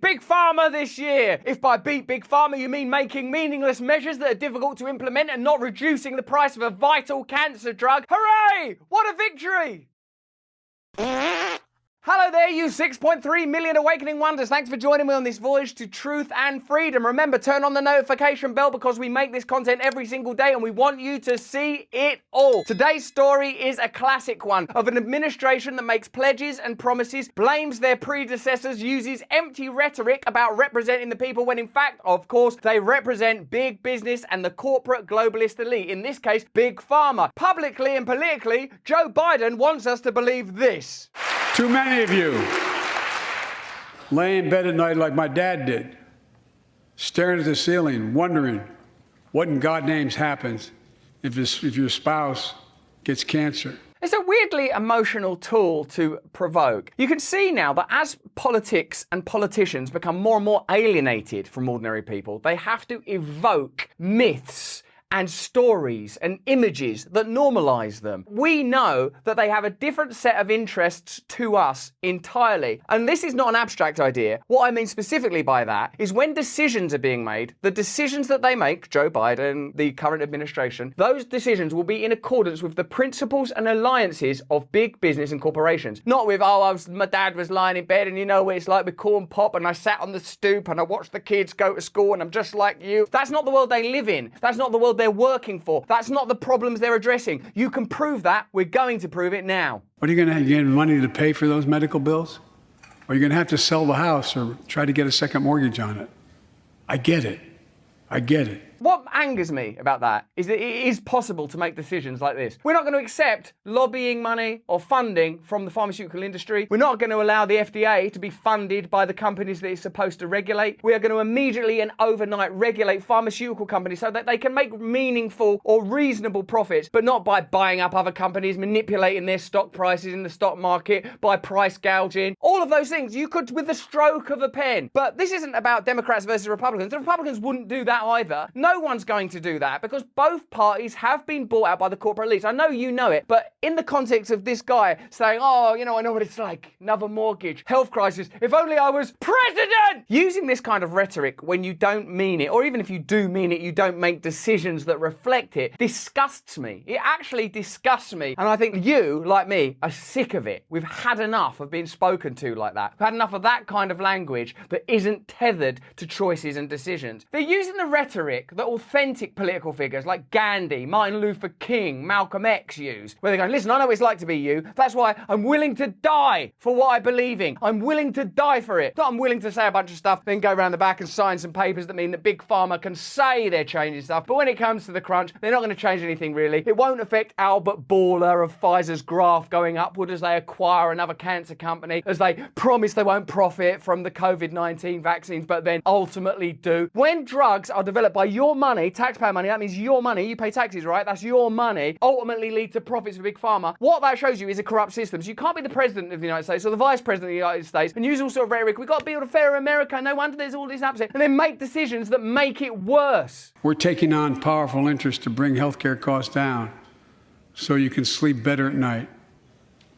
Big Pharma this year. If by beat Big Pharma you mean making meaningless measures that are difficult to implement and not reducing the price of a vital cancer drug, hooray! What a victory! Hello there, you 6.3 million awakening wonders. Thanks for joining me on this voyage to truth and freedom. Remember, turn on the notification bell because we make this content every single day and we want you to see it all. Today's story is a classic one of an administration that makes pledges and promises, blames their predecessors, uses empty rhetoric about representing the people when in fact, of course, they represent big business and the corporate globalist elite. In this case, Big Pharma. Publicly and politically, Joe Biden wants us to believe this. Too many of you lay in bed at night like my dad did, staring at the ceiling, wondering what in God's name happens if your spouse gets cancer. It's a weirdly emotional tool to provoke. You can see now that as politics and politicians become more and more alienated from ordinary people, they have to evoke myths and stories and images that normalize them. We know that they have a different set of interests to us entirely. And this is not an abstract idea. What I mean specifically by that is when decisions are being made, the decisions that they make, Joe Biden, the current administration, those decisions will be in accordance with the principles and alliances of big business and corporations. Not with, my dad was lying in bed and you know what it's like with corn pop and I sat on the stoop and I watched the kids go to school and I'm just like you. That's not the world they live in. That's not the world they're working for. That's not the problems they're addressing. You can prove that. We're going to prove it now. What are you going to get money to pay for those medical bills? Or are you going to have to sell the house or try to get a second mortgage on it? I get it. I get it. What angers me about that is that it is possible to make decisions like this. We're not going to accept lobbying money or funding from the pharmaceutical industry. We're not going to allow the FDA to be funded by the companies that it's supposed to regulate. We are going to immediately and overnight regulate pharmaceutical companies so that they can make meaningful or reasonable profits, but not by buying up other companies, manipulating their stock prices in the stock market, by price gouging. All of those things you could with the stroke of a pen. But this isn't about Democrats versus Republicans. The Republicans wouldn't do that either. No one's going to do that because both parties have been bought out by the corporate elites. I know you know it, but in the context of this guy saying, I know what it's like, another mortgage, health crisis, if only I was president! Using this kind of rhetoric when you don't mean it, or even if you do mean it, you don't make decisions that reflect it, disgusts me. It actually disgusts me. And I think you, like me, are sick of it. We've had enough of being spoken to like that. We've had enough of that kind of language that isn't tethered to choices and decisions. They're using the rhetoric that authentic political figures like Gandhi, Martin Luther King, Malcolm X use, where they go, listen, I know what it's like to be you. That's why I'm willing to die for what I believe in. I'm willing to die for it. Not I'm willing to say a bunch of stuff, then go around the back and sign some papers that mean that Big Pharma can say they're changing stuff. But when it comes to the crunch, they're not going to change anything really. It won't affect Albert Bourla of Pfizer's graph going upward as they acquire another cancer company, as they promise they won't profit from the COVID-19 vaccines, but then ultimately do. When drugs are developed by your money, taxpayer money, that means your money, you pay taxes, right? That's your money, ultimately lead to profits for Big Pharma. What that shows you is a corrupt system. So you can't be the president of the United States or the vice president of the United States and use all sort of rhetoric. We've got to build a fairer America. No wonder there's all this upset. And then make decisions that make it worse. We're taking on powerful interests to bring healthcare costs down so you can sleep better at night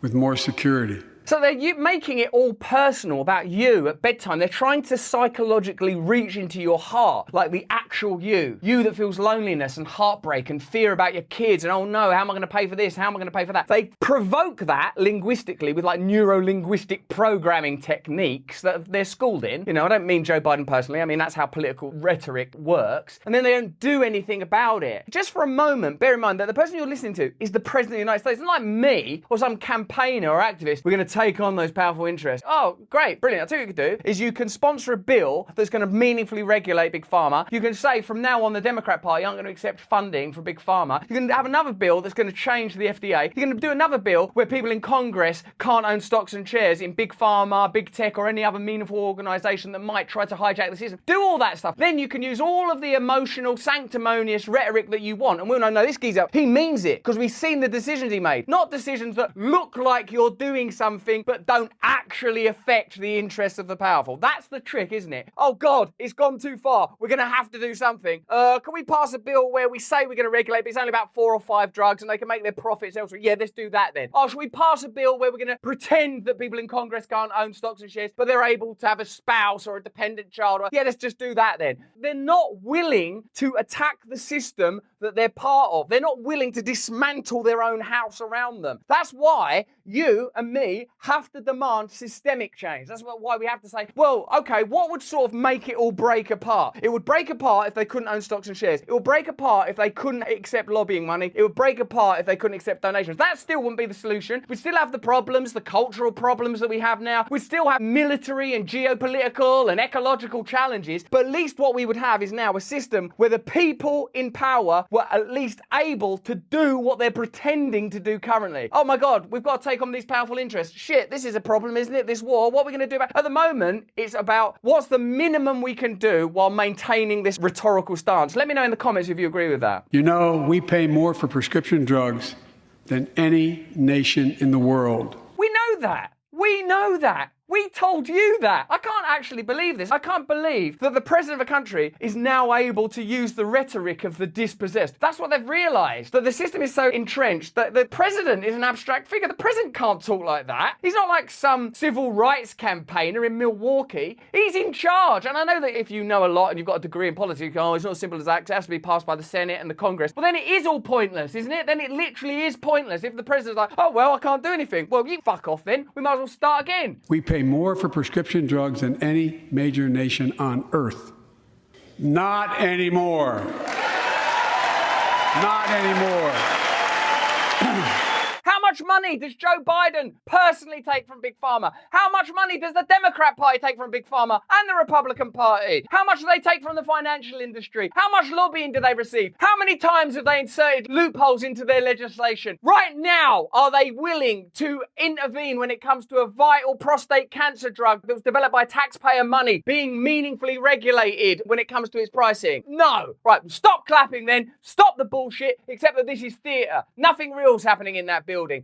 with more security. So they're making it all personal about you at bedtime. They're trying to psychologically reach into your heart, like the actual you. You that feels loneliness and heartbreak and fear about your kids and, oh no, how am I going to pay for this? How am I going to pay for that? They provoke that linguistically with like neuro-linguistic programming techniques that they're schooled in. I don't mean Joe Biden personally. I mean, that's how political rhetoric works. And then they don't do anything about it. Just for a moment, bear in mind that the person you're listening to is the president of the United States. It's not like me or some campaigner or activist. We're going to take on those powerful interests. Oh, great, brilliant. I'll tell you what you can do is you can sponsor a bill that's going to meaningfully regulate Big Pharma. You can say from now on the Democrat Party aren't going to accept funding from Big Pharma. You can have another bill that's going to change the FDA. You're going to do another bill where people in Congress can't own stocks and shares in Big Pharma, Big Tech, or any other meaningful organization that might try to hijack the system. Do all that stuff. Then you can use all of the emotional, sanctimonious rhetoric that you want. And we'll know this geezer, he means it because we've seen the decisions he made. Not decisions that look like you're doing something everything but don't actually affect the interests of the powerful. That's the trick, isn't it? Oh God, it's gone too far. We're going to have to do something. Can we pass a bill where we say we're going to regulate, but it's only about 4 or 5 drugs and they can make their profits elsewhere? Yeah, let's do that then. Oh, should we pass a bill where we're going to pretend that people in Congress can't own stocks and shares, but they're able to have a spouse or a dependent child? Yeah, let's just do that then. They're not willing to attack the system that they're part of. They're not willing to dismantle their own house around them. That's why you and me have to demand systemic change. That's why we have to say, well, okay, what would sort of make it all break apart? It would break apart if they couldn't own stocks and shares. It would break apart if they couldn't accept lobbying money. It would break apart if they couldn't accept donations. That still wouldn't be the solution. We'd still have the problems, the cultural problems that we have now. We'd still have military and geopolitical and ecological challenges. But at least what we would have is now a system where the people in power were at least able to do what they're pretending to do currently. Oh my God, we've got to take on these powerful interests. Shit, this is a problem, isn't it? This war. What are we going to do about it? At the moment, it's about what's the minimum we can do while maintaining this rhetorical stance. Let me know in the comments if you agree with that. You know, we pay more for prescription drugs than any nation in the world. We know that. We know that. We told you that. I can't actually believe this. I can't believe that the president of a country is now able to use the rhetoric of the dispossessed. That's what they've realised, that the system is so entrenched that the president is an abstract figure. The president can't talk like that. He's not like some civil rights campaigner in Milwaukee. He's in charge. And I know that if you know a lot and you've got a degree in politics, you go, oh, it's not as simple as that. It has to be passed by the Senate and the Congress. Well, then it is all pointless, isn't it? Then it literally is pointless. If the president's like, oh, well, I can't do anything. Well, you fuck off then. We might as well start again. We pay more for prescription drugs than any major nation on earth. Not anymore. Not anymore. How much money does Joe Biden personally take from Big Pharma? How much money does the Democrat Party take from Big Pharma and the Republican Party? How much do they take from the financial industry? How much lobbying do they receive? How many times have they inserted loopholes into their legislation? Right now, are they willing to intervene when it comes to a vital prostate cancer drug that was developed by taxpayer money being meaningfully regulated when it comes to its pricing? No. Right, stop clapping then. Stop the bullshit, except that this is theatre. Nothing real's happening in that building.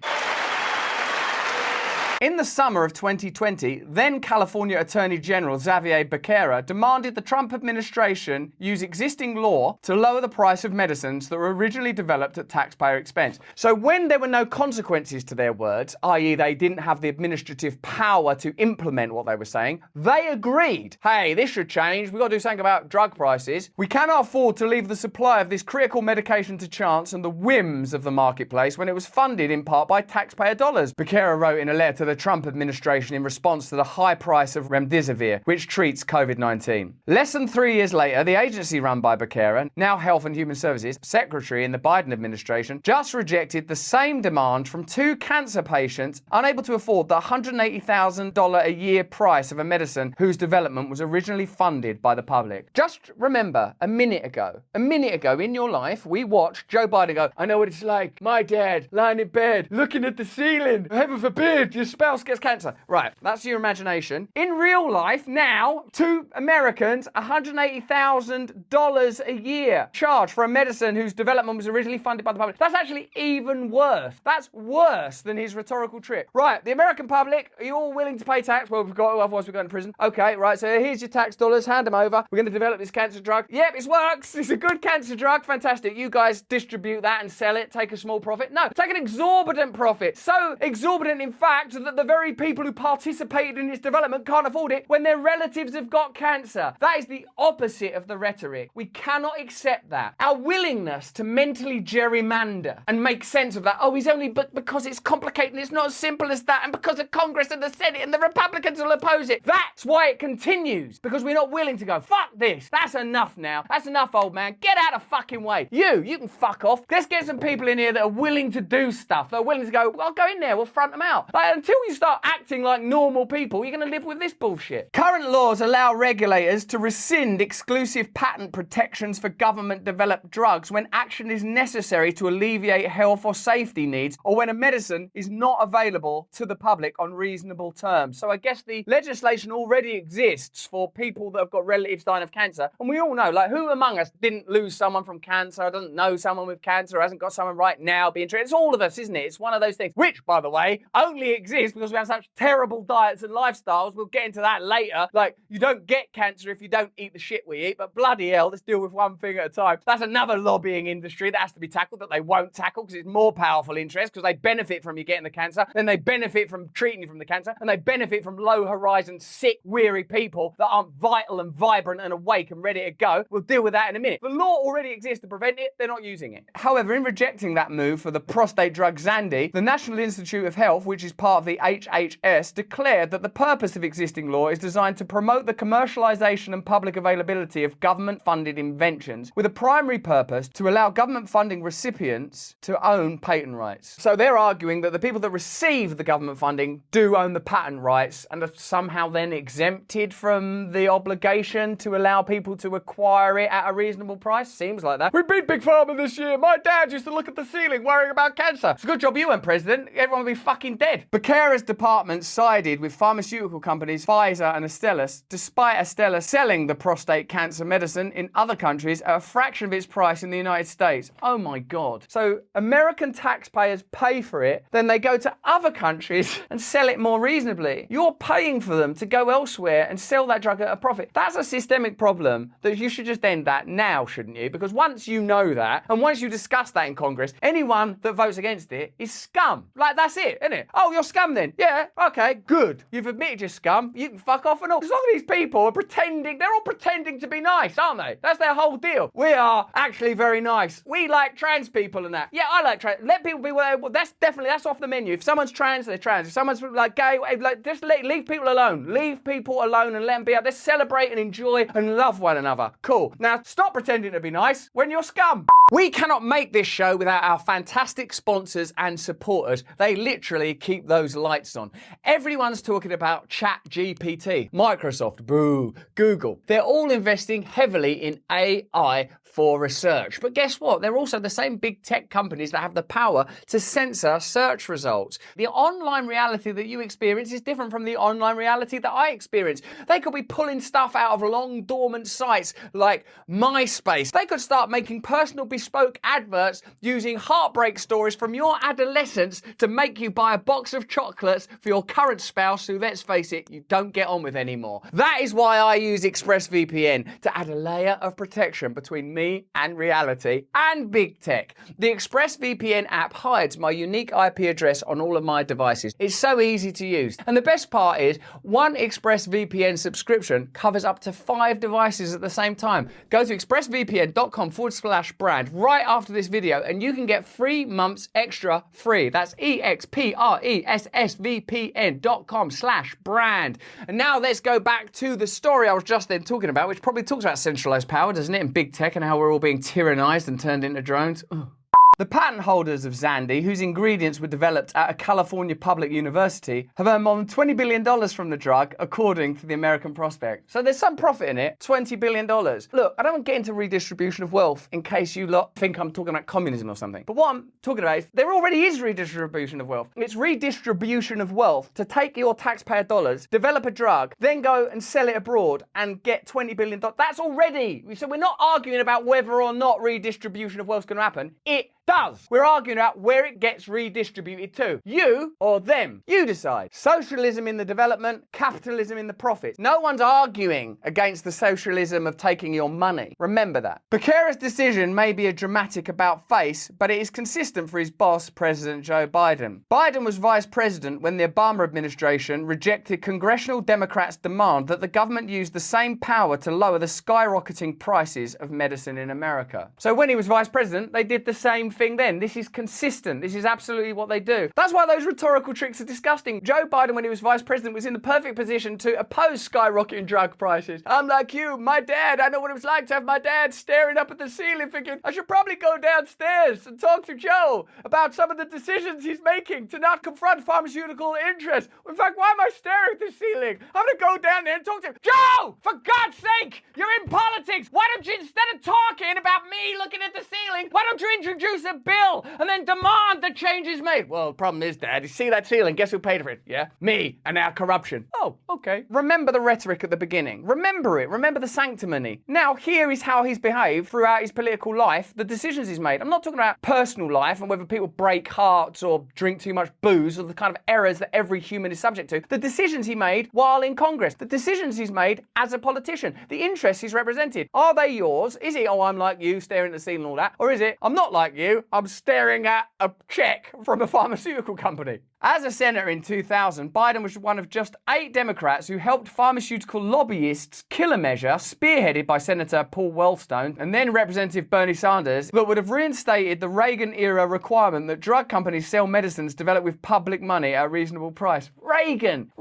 In the summer of 2020, then California Attorney General Xavier Becerra demanded the Trump administration use existing law to lower the price of medicines that were originally developed at taxpayer expense. So when there were no consequences to their words, i.e. they didn't have the administrative power to implement what they were saying, they agreed, hey, this should change, we've got to do something about drug prices. We cannot afford to leave the supply of this critical medication to chance and the whims of the marketplace when it was funded in part by taxpayer dollars, Becerra wrote in a letter to the Trump administration in response to the high price of remdesivir, which treats COVID-19. Less than 3 years later, the agency run by Becerra, now Health and Human Services Secretary in the Biden administration, just rejected the same demand from 2 cancer patients unable to afford the $180,000 a year price of a medicine whose development was originally funded by the public. Just remember, a minute ago in your life, we watched Joe Biden go, I know what it's like, my dad lying in bed, looking at the ceiling, heaven forbid, your spouse gets cancer. Right, that's your imagination. In real life, now, 2 Americans, $180,000 a year charge for a medicine whose development was originally funded by the public. That's actually even worse. That's worse than his rhetorical trick. Right, the American public, are you all willing to pay tax? Well, we've got to, otherwise we're going to prison. Okay, right, so here's your tax dollars, hand them over. We're going to develop this cancer drug. Yep, it works. It's a good cancer drug. Fantastic. You guys distribute that and sell it, take a small profit. No, take an exorbitant profit. So exorbitant, in fact, that the very people who participated in its development can't afford it when their relatives have got cancer. That is the opposite of the rhetoric. We cannot accept that. Our willingness to mentally gerrymander and make sense of that, oh, he's only because it's complicated and it's not as simple as that, and because of Congress and the Senate and the Republicans will oppose it. That's why it continues, because we're not willing to go, fuck this. That's enough now. That's enough, old man. Get out of fucking way. You can fuck off. Let's get some people in here that are willing to do stuff. They're willing to go, well, I'll go in there. We'll front them out. Like, until you start acting like normal people, you're going to live with this bullshit. Current Current laws allow regulators to rescind exclusive patent protections for government-developed drugs when action is necessary to alleviate health or safety needs, or when a medicine is not available to the public on reasonable terms. So I guess the legislation already exists for people that have got relatives dying of cancer. And we all know, like, who among us didn't lose someone from cancer, doesn't know someone with cancer, hasn't got someone right now being treated? It's all of us, isn't it? It's one of those things, which, by the way, only exists because we have such terrible diets and lifestyles. We'll get into that later. Like, you don't get cancer if you don't eat the shit we eat, but bloody hell, let's deal with one thing at a time. That's another lobbying industry that has to be tackled that they won't tackle because it's more powerful interest, because they benefit from you getting the cancer, then they benefit from treating you from the cancer, and they benefit from low horizon, sick, weary people that aren't vital and vibrant and awake and ready to go. We'll deal with that in a minute. The law already exists to prevent it, they're not using it. However, in rejecting that move for the prostate drug Xandy, the National Institute of Health, which is part of the HHS, declared that the purpose of existing law is designed to promote the commercialization and public availability of government-funded inventions, with a primary purpose to allow government funding recipients to own patent rights. So they're arguing that the people that receive the government funding do own the patent rights and are somehow then exempted from the obligation to allow people to acquire it at a reasonable price. Seems like that. We beat Big Pharma this year. My dad used to look at the ceiling worrying about cancer. It's a good job you weren't president. Everyone would be fucking dead. Becerra's department sided with pharmaceutical companies Pfizer and Astellas, despite Astellas selling the prostate cancer medicine in other countries at a fraction of its price in the United States. Oh my God. So American taxpayers pay for it, then they go to other countries and sell it more reasonably. You're paying for them to go elsewhere and sell that drug at a profit. That's a systemic problem that you should just end that now, shouldn't you? Because once you know that, and once you discuss that in Congress, anyone that votes against it is scum. Like, that's it, isn't it? Oh, you're scum then? Yeah, okay, good. You've admitted you're scum. You can fuck off and all. As long as these people are pretending, they're all pretending to be nice, aren't they? That's their whole deal. We are actually very nice. We like trans people and that. Yeah, I like trans. Let people be what they want. That's off the menu. If someone's trans, they're trans. If someone's like gay, like just leave people alone. Leave people alone and let them be out. Let's celebrate and enjoy and love one another. Cool. Now stop pretending to be nice when you're scum. We cannot make this show without our fantastic sponsors and supporters. They literally keep those lights on. Everyone's talking about ChatGPT, Microsoft, boo, Google. They're all investing heavily in AI for research. But guess what? They're also the same big tech companies that have the power to censor search results. The online reality that you experience is different from the online reality that I experience. They could be pulling stuff out of long dormant sites like MySpace. They could start making personal bespoke adverts using heartbreak stories from your adolescence to make you buy a box of chocolates for your current spouse who, let's face it, you don't get on with anymore. That is why I use ExpressVPN, to add a layer of protection between me and reality and big tech. The ExpressVPN app hides my unique IP address on all of my devices. It's so easy to use. And the best part is, one ExpressVPN subscription covers up to 5 devices at the same time. Go to expressvpn.com/brand right after this video and you can get 3 months extra free. That's expressvpn.com/brand. And now let's go back to the story I was just then talking about, which probably talks about centralized power, doesn't it, and big tech and how we're all being tyrannized and turned into drones. Ugh. The patent holders of Xandy, whose ingredients were developed at a California public university, have earned more than $20 billion from the drug, according to the American Prospect. So there's some profit in it, $20 billion. Look, I don't want to get into redistribution of wealth in case you lot think I'm talking about communism or something. But what I'm talking about is there already is redistribution of wealth. It's redistribution of wealth to take your taxpayer dollars, develop a drug, then go and sell it abroad and get $20 billion. That's already. So we're not arguing about whether or not redistribution of wealth is going to happen. It does. We're arguing about where it gets redistributed to. You or them. You decide. Socialism in the development, capitalism in the profits. No one's arguing against the socialism of taking your money. Remember that. Becerra's decision may be a dramatic about face, but it is consistent for his boss, President Joe Biden. Biden was vice president when the Obama administration rejected congressional Democrats' demand that the government use the same power to lower the skyrocketing prices of medicine in America. So when he was vice president, they did the same thing thing then. This is consistent. This is absolutely what they do. That's why those rhetorical tricks are disgusting. Joe Biden, when he was vice president, was in the perfect position to oppose skyrocketing drug prices. I'm like you, my dad. I know what it was like to have my dad staring up at the ceiling thinking, I should probably go downstairs and talk to Joe about some of the decisions he's making to not confront pharmaceutical interests. In fact, why am I staring at the ceiling? I'm going to go down there and talk to him. Joe, for God's sake, you're in politics. Why don't you, instead of talking about me looking at the ceiling, why don't you introduce a bill and then demand that change is made? Well, the problem is, Dad, you see that ceiling? Guess who paid for it? Yeah? Me and our corruption. Oh, okay. Remember the rhetoric at the beginning. Remember it. Remember the sanctimony. Now, here is how he's behaved throughout his political life, the decisions he's made. I'm not talking about personal life and whether people break hearts or drink too much booze or the kind of errors that every human is subject to. The decisions he made while in Congress. The decisions he's made as a politician. The interests he's represented. Are they yours? Is it, oh, I'm like you, staring at the ceiling and all that? Or is it, I'm not like you, I'm staring at a check from a pharmaceutical company? As a senator in 2000, Biden was one of just 8 Democrats who helped pharmaceutical lobbyists kill a measure spearheaded by Senator Paul Wellstone and then Representative Bernie Sanders that would have reinstated the Reagan-era requirement that drug companies sell medicines developed with public money at a reasonable price. Reagan!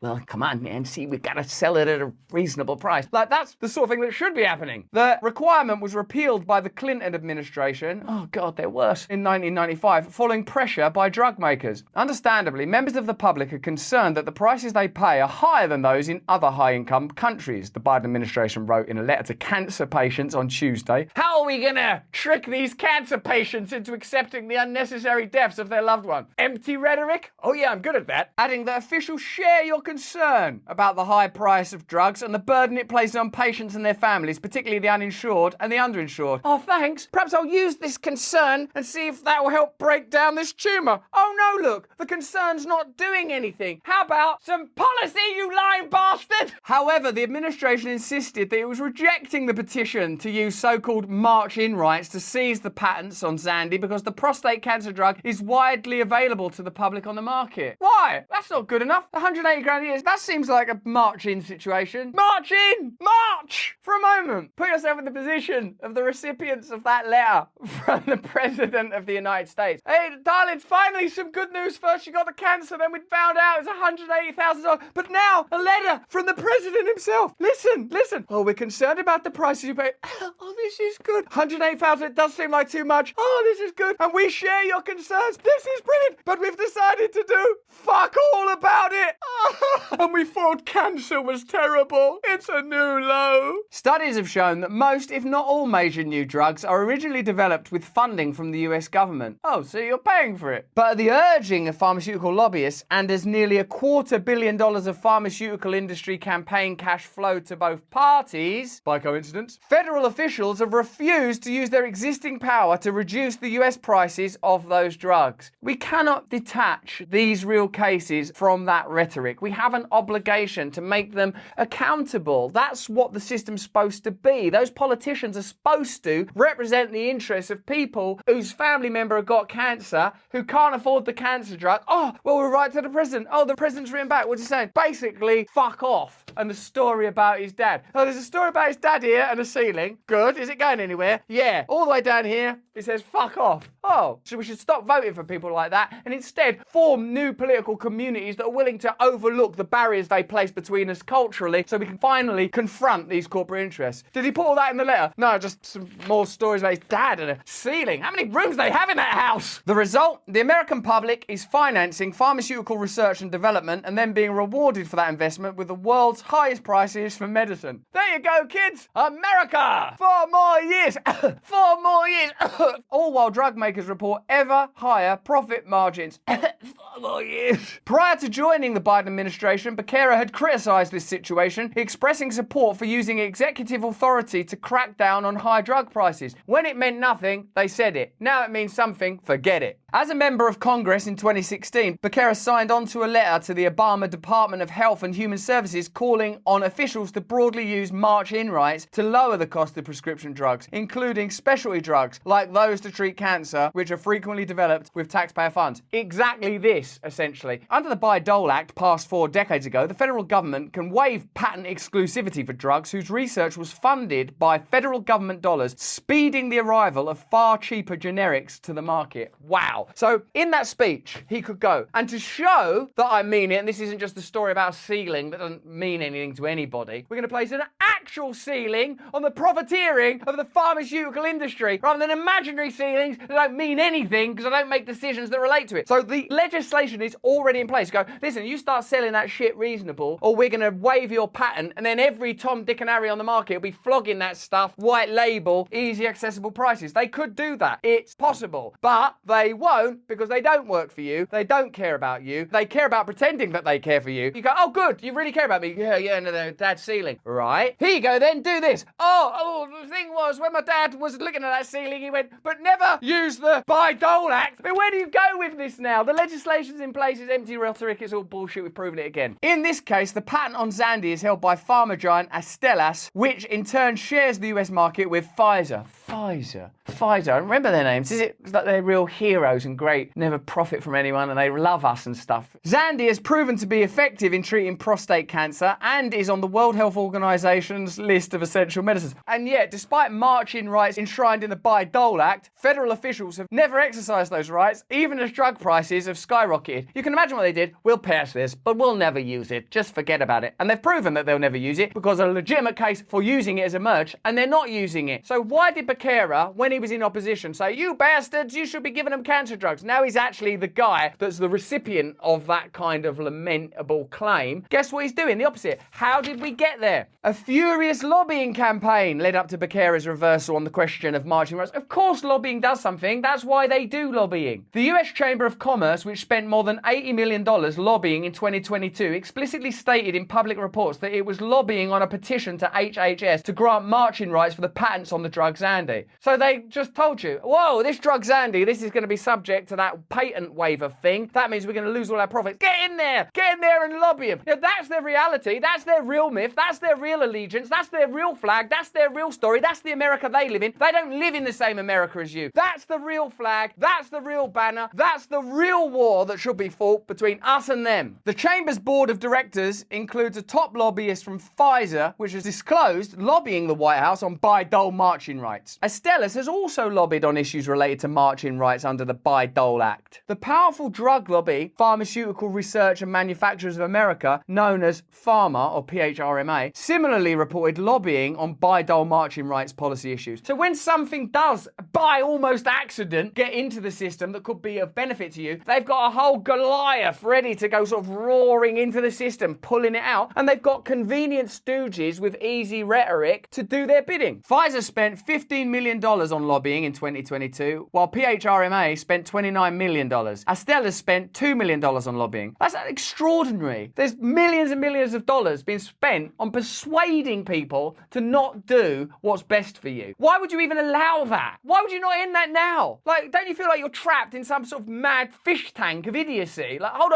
Well, come on, man. See, we've got to sell it at a reasonable price. Like, that's the sort of thing that should be happening. The requirement was repealed by the Clinton administration. Oh, God, they're worse. In 1995, following pressure by drug makers. Understandably, members of the public are concerned that the prices they pay are higher than those in other high-income countries, the Biden administration wrote in a letter to cancer patients on Tuesday. How are we going to trick these cancer patients into accepting the unnecessary deaths of their loved one? Empty rhetoric? Oh yeah, I'm good at that. Adding that officials share your concern about the high price of drugs and the burden it places on patients and their families, particularly the uninsured and the underinsured. Oh, thanks. Perhaps I'll use this concern and see if that will help break down this tumour. Oh no, look, the concern's not doing anything. How about some policy, you lying bastard? However, the administration insisted that it was rejecting the petition to use so-called march-in rights to seize the patents on Zandy because the prostate cancer drug is widely available to the public on the market. Why? That's not good enough. 180 grand a year, that seems like a march-in situation. March in! March! For a moment, put yourself in the position of the recipients of that letter from the President of the United States. Hey, darling, finally some good news. First you got the cancer, then we found out it was $180,000. But now, a letter from the President himself. Listen. Oh, we're concerned about the prices you pay. Oh, this is good. $108,000, it does seem like too much. Oh, this is good. And we share your concerns. This is brilliant. But we've decided to do fuck all about it. And we thought cancer was terrible. It's a new low. Studies have shown that most, if not all, major new drugs are originally developed with funding from the US government. Oh, so you're paying for it. But at the urging of pharmaceutical lobbyists, and as nearly $250 million of pharmaceutical industry campaign cash flowed to both parties, by coincidence, federal officials have refused to use their existing power to reduce the US prices of those drugs. We cannot detach these real cases from that rhetoric. We have an obligation to make them accountable. That's what the system's supposed to be. Those politicians are supposed to represent the interests of people whose family member got cancer, who can't afford the cancer drug. Oh, well, we'll write to the president. Oh, the president's written back. What's he saying? Basically, fuck off. And the story about his dad. Oh, there's a story about his dad here and a ceiling. Good. Is it going anywhere? Yeah. All the way down here, it says fuck off. Oh, so we should stop voting for people like that and instead form new political communities that are willing to overlook the barriers they place between us culturally so we can finally confront these corporate interests. Did he put all that in the letter? No, just some more stories about his dad and a ceiling. How many rooms do they have in that house? The result? The American public is financing pharmaceutical research and development and then being rewarded for that investment with the world's highest prices for medicine. There you go, kids. America! 4 more years. 4 more years. All while drug makers report ever higher profit margins. 4 more years. Prior to joining the Biden administration, Becerra had criticized this situation, expressing support for using executive authority to crack down on high drug prices. When it meant nothing, they said it. Now it means something, forget it. As a member of Congress in 2016, 2016, Becerra signed onto a letter to the Obama Department of Health and Human Services calling on officials to broadly use march-in rights to lower the cost of prescription drugs, including specialty drugs like those to treat cancer, which are frequently developed with taxpayer funds. Exactly this, essentially. Under the Bayh-Dole Act, passed 4 decades ago, the federal government can waive patent exclusivity for drugs whose research was funded by federal government dollars, speeding the arrival of far cheaper generics to the market. Wow. So in that speech, he could go, and to show that I mean it, and this isn't just a story about a ceiling that doesn't mean anything to anybody, we're going to place an actual ceiling on the profiteering of the pharmaceutical industry, rather than imaginary ceilings that don't mean anything because I don't make decisions that relate to it. So the legislation is already in place. Go, listen, you start selling that shit reasonable, or we're going to waive your patent, and then every Tom, Dick and Harry on the market will be flogging that stuff, white label, easy accessible prices. They could do that. It's possible. But they won't, because they don't work for you. They don't care about you. They care about pretending that they care for you. You go, oh good, you really care about me. Yeah, no, dad's ceiling. Right. Here you go then, do this. Oh, the thing was, when my dad was looking at that ceiling, he went, but never use the Bayh-Dole Act. But where do you go with this now? The legislation's in place, it's empty rhetoric, it's all bullshit, we've proven it again. In this case, the patent on Xandy is held by pharma giant Astellas, which in turn shares the US market with Pfizer. Pfizer, I remember their names. Is it that they're real heroes and great, never profit from anyone, and they love us and stuff? Xandy has proven to be effective in treating prostate cancer and is on the World Health Organization's list of essential medicines. And yet, despite march-in rights enshrined in the Bayh-Dole Act, federal officials have never exercised those rights, even as drug prices have skyrocketed. You can imagine what they did. We'll pass this, but we'll never use it. Just forget about it. And they've proven that they'll never use it because a legitimate case for using it has emerged, and they're not using it. So why did Becerra, when he was in opposition, say, you bastards, you should be giving them cancer drugs? Now he's actually the guy that's the recipient of that kind of lamentable claim. Guess what he's doing? The opposite. How did we get there? A furious lobbying campaign led up to Becerra's reversal on the question of marching rights. Of course lobbying does something. That's why they do lobbying. The US Chamber of Commerce, which spent more than $80 million lobbying in 2022, explicitly stated in public reports that it was lobbying on a petition to HHS to grant marching rights for the patents on the drug Xandy. So they just told you, whoa, this drug Xandy, this is going to be subject to that patent waiver thing. That means we're going to lose all our profits. Get in there and lobby them. You know, that's their reality. That's their real myth. That's their real allegiance. That's their real flag. That's their real story. That's the America they live in. They don't live in the same America as you. That's the real flag. That's the real banner. That's the real war that should be fought between us and them. The Chamber's board of directors includes a top lobbyist from Pfizer, which has disclosed lobbying the White House on Bayh-Dole marching rights. Astellas has also lobbied on issues related to marching rights under the Bayh-Dole Act. The powerful drug lobby, Pharmaceutical Research and Manufacturers of America, known as Pharma, or PHRMA, similarly reported lobbying on Bayh-Dole marching rights policy issues. So when something does, by almost accident, get into the system that could be of benefit to you, they've got a whole Goliath ready to go sort of roaring into the system, pulling it out, and they've got convenient stooges with easy rhetoric to do their bidding. Pfizer spent $15 million on lobbying in 2022, while PHRMA spent $29 million. Astellas spent $2 million on lobbying. That's extraordinary. There's millions and millions of dollars being spent on persuading people to not do what's best for you. Why would you even allow that? Why would you not end that now? Like, don't you feel like you're trapped in some sort of mad fish tank of idiocy? Like, hold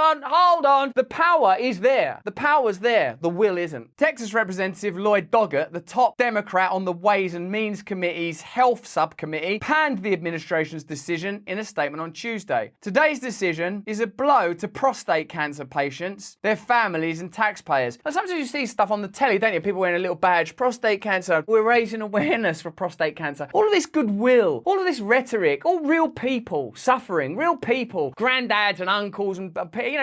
on. The power is there. The power's there. The will isn't. Texas Representative Lloyd Doggett, the top Democrat on the Ways and Means Committee's Health Subcommittee, panned the administration's decision in a statement on Tuesday. Today's decision is a blow to prostate cancer patients, their families and taxpayers. Now, sometimes you see stuff on the telly, don't you? People wearing a little badge, prostate cancer, we're raising awareness for prostate cancer. All of this goodwill, all of this rhetoric, all real people suffering, real people, granddads and uncles and,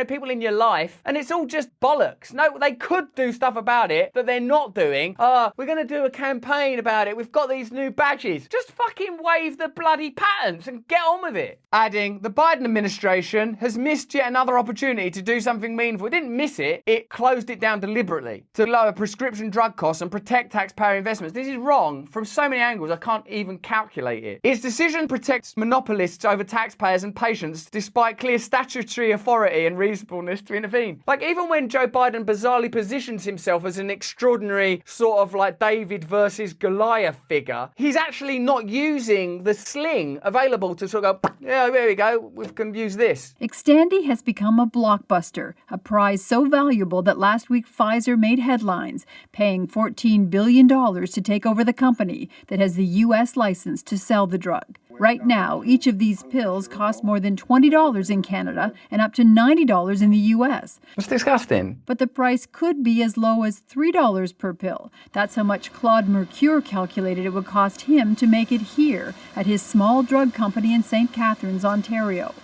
people in your life, and it's all just bollocks. No, they could do stuff about it that they're not doing. We're going to do a campaign about it. We've got these new badges. Just fucking waive the bloody patents and get on with it. Adding, the Biden administration has missed yet another opportunity to do something meaningful. It didn't miss it. It closed it down deliberately to lower prescription drug costs and protect taxpayer investments. This is wrong from so many angles, I can't even calculate it. Its decision protects monopolists over taxpayers and patients despite clear statutory authority and reasonableness to intervene. Like, even when Joe Biden bizarrely positions himself as an extraordinary sort of like David versus Goliath figure, he's actually actually not using the sling available to sort of go, yeah, there we go, we can use this. Xtandi has become a blockbuster, a prize so valuable that last week Pfizer made headlines, paying $14 billion to take over the company that has the U.S. license to sell the drug. Right now, each of these pills costs more than $20 in Canada and up to $90 in the U.S. It's disgusting. But the price could be as low as $3 per pill. That's how much Claude Mercure calculated it would cost him to make it here at his small drug company in St. Catharines, Ontario.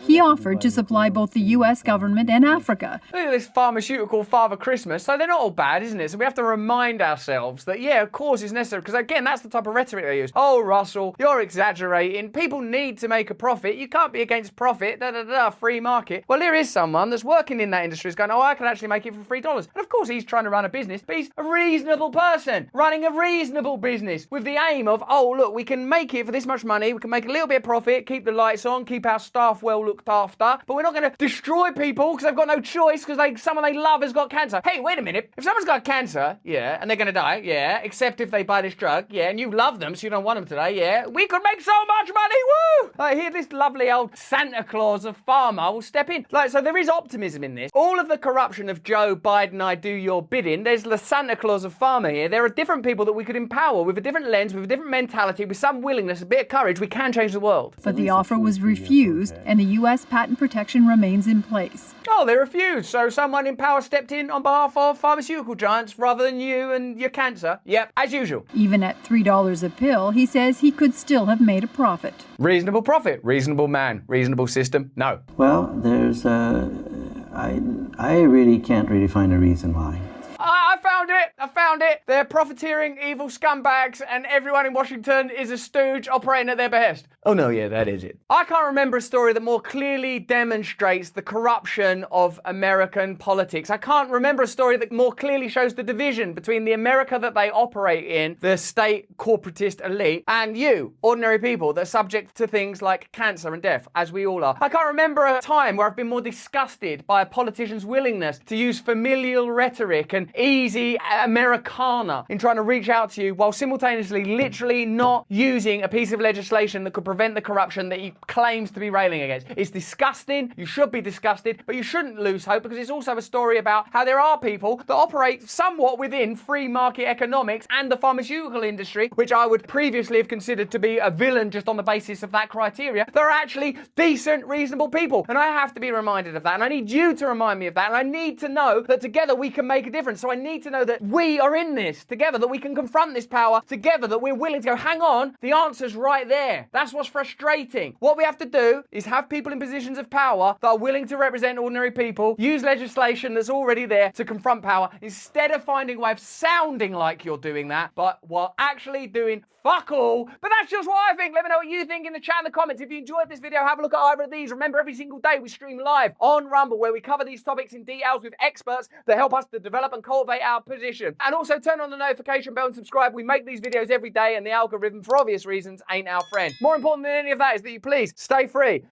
He offered to supply both the U.S. government and Africa. Look at this pharmaceutical Father Christmas. So they're not all bad, isn't it? So we have to remind ourselves that, yeah, of course it's necessary. Because, again, that's the type of rhetoric they use. Oh, Russell, you're exaggerating. People need to make a profit. You can't be against profit. Free market. Well, here is someone that's working in that industry is going, oh, I can actually make it for $3. And, of course, he's trying to run a business, but he's a reasonable person running a reasonable business with the aim of, oh, look, we can make it for this much money. We can make a little bit of profit, keep the lights on, keep our staff well looked after, but we're not going to destroy people because they've got no choice because someone they love has got cancer. Hey, wait a minute. If someone's got cancer, yeah, and they're going to die, yeah, except if they buy this drug, yeah, and you love them so you don't want them today, yeah, we could make so much money, woo! Like, here, this lovely old Santa Claus of pharma will step in. Like, so there is optimism in this. All of the corruption of Joe Biden, I do your bidding, there's the Santa Claus of pharma here. There are different people that we could empower with a different lens, with a different mentality, with some willingness, a bit of courage. We can change the world. But the offer was refused, and the U.S. patent protection remains in place. Oh, they refused. So someone in power stepped in on behalf of pharmaceutical giants rather than you and your cancer. Yep, as usual. Even at $3 a pill, he says he could still have made a profit. Reasonable profit, reasonable man, reasonable system. No. Well, there's I really can't really find a reason why. I found it. They're profiteering evil scumbags and everyone in Washington is a stooge operating at their behest. Oh no, yeah, that is it. I can't remember a story that more clearly demonstrates the corruption of American politics. I can't remember a story that more clearly shows the division between the America that they operate in, the state corporatist elite, and you, ordinary people that are subject to things like cancer and death, as we all are. I can't remember a time where I've been more disgusted by a politician's willingness to use familial rhetoric and easy Americana in trying to reach out to you while simultaneously literally not using a piece of legislation that could prevent the corruption that he claims to be railing against. It's disgusting. You should be disgusted, but you shouldn't lose hope because it's also a story about how there are people that operate somewhat within free market economics and the pharmaceutical industry, which I would previously have considered to be a villain just on the basis of that criteria. They're actually decent, reasonable people. And I have to be reminded of that. And I need you to remind me of that. And I need to know that together we can make a difference. So I need to know that we are in this together, that we can confront this power together, that we're willing to go, hang on, the answer's right there. That's what's frustrating. What we have to do is have people in positions of power that are willing to represent ordinary people, use legislation that's already there to confront power, instead of finding a way of sounding like you're doing that, but while actually doing fuck all. But that's just what I think. Let me know what you think in the chat in the comments. If you enjoyed this video, have a look at either of these. Remember, every single day we stream live on Rumble where we cover these topics in details with experts that help us to develop and cultivate our position. And also turn on the notification bell and subscribe. We make these videos every day and the algorithm, for obvious reasons, ain't our friend. More important than any of that is that you please stay free,